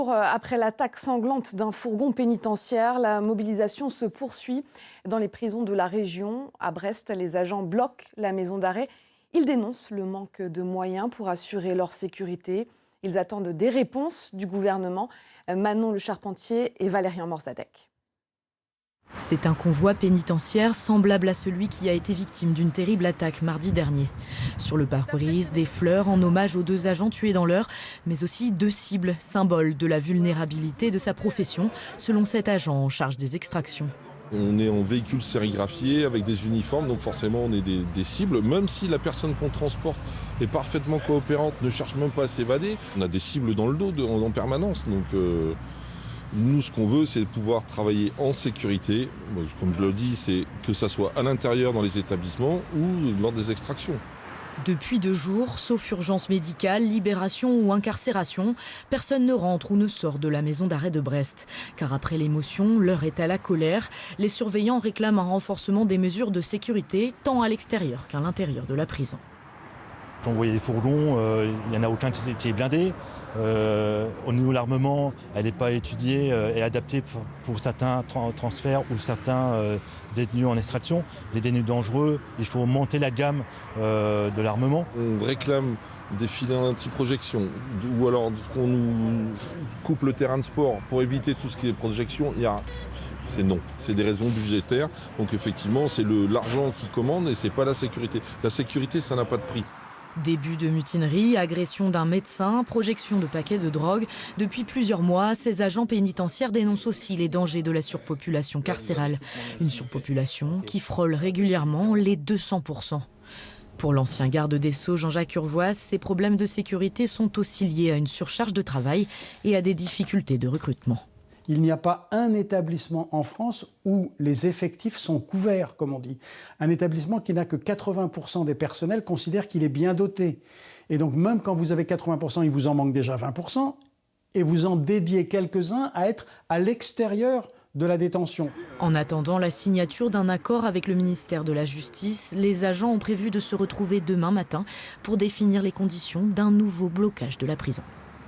Après l'attaque sanglante d'un fourgon pénitentiaire, la mobilisation se poursuit dans les prisons de la région. À Brest, les agents bloquent la maison d'arrêt. Ils dénoncent le manque de moyens pour assurer leur sécurité. Ils attendent des réponses du gouvernement. Manon Le Charpentier et Valérian Morzadek. C'est un convoi pénitentiaire semblable à celui qui a été victime d'une terrible attaque mardi dernier. Sur le pare-brise, des fleurs en hommage aux 2 agents tués dans l'heure, mais aussi 2 cibles, symboles de la vulnérabilité de sa profession, selon cet agent en charge des extractions. On est en véhicule sérigraphié avec des uniformes, donc forcément on est des cibles. Même si la personne qu'on transporte est parfaitement coopérante, ne cherche même pas à s'évader, on a des cibles dans le dos en permanence. Donc nous, ce qu'on veut, c'est pouvoir travailler en sécurité. Comme je le dis, c'est que ça soit à l'intérieur dans les établissements ou lors des extractions. Depuis 2 jours, sauf urgence médicale, libération ou incarcération, personne ne rentre ou ne sort de la maison d'arrêt de Brest. Car après l'émotion, l'heure est à la colère. Les surveillants réclament un renforcement des mesures de sécurité, tant à l'extérieur qu'à l'intérieur de la prison. On voyait les fourgons, il n'y en a aucun qui est blindé. Au niveau de l'armement, elle n'est pas étudiée et adaptée pour certains transferts ou certains détenus en extraction. Les détenus dangereux, il faut monter la gamme de l'armement. On réclame des filets anti-projection ou alors qu'on nous coupe le terrain de sport pour éviter tout ce qui est projection. C'est non, c'est des raisons budgétaires. Donc effectivement, c'est l'argent qui commande et c'est pas la sécurité. La sécurité, ça n'a pas de prix. Début de mutinerie, agression d'un médecin, projection de paquets de drogue. Depuis plusieurs mois, ces agents pénitentiaires dénoncent aussi les dangers de la surpopulation carcérale. Une surpopulation qui frôle régulièrement les 200%. Pour l'ancien garde des Sceaux, Jean-Jacques Urvoas, ces problèmes de sécurité sont aussi liés à une surcharge de travail et à des difficultés de recrutement. Il n'y a pas un établissement en France où les effectifs sont couverts, comme on dit. Un établissement qui n'a que 80% des personnels considère qu'il est bien doté. Et donc même quand vous avez 80%, il vous en manque déjà 20%, et vous en dédiez quelques-uns à être à l'extérieur de la détention. En attendant la signature d'un accord avec le ministère de la Justice, les agents ont prévu de se retrouver demain matin pour définir les conditions d'un nouveau blocage de la prison.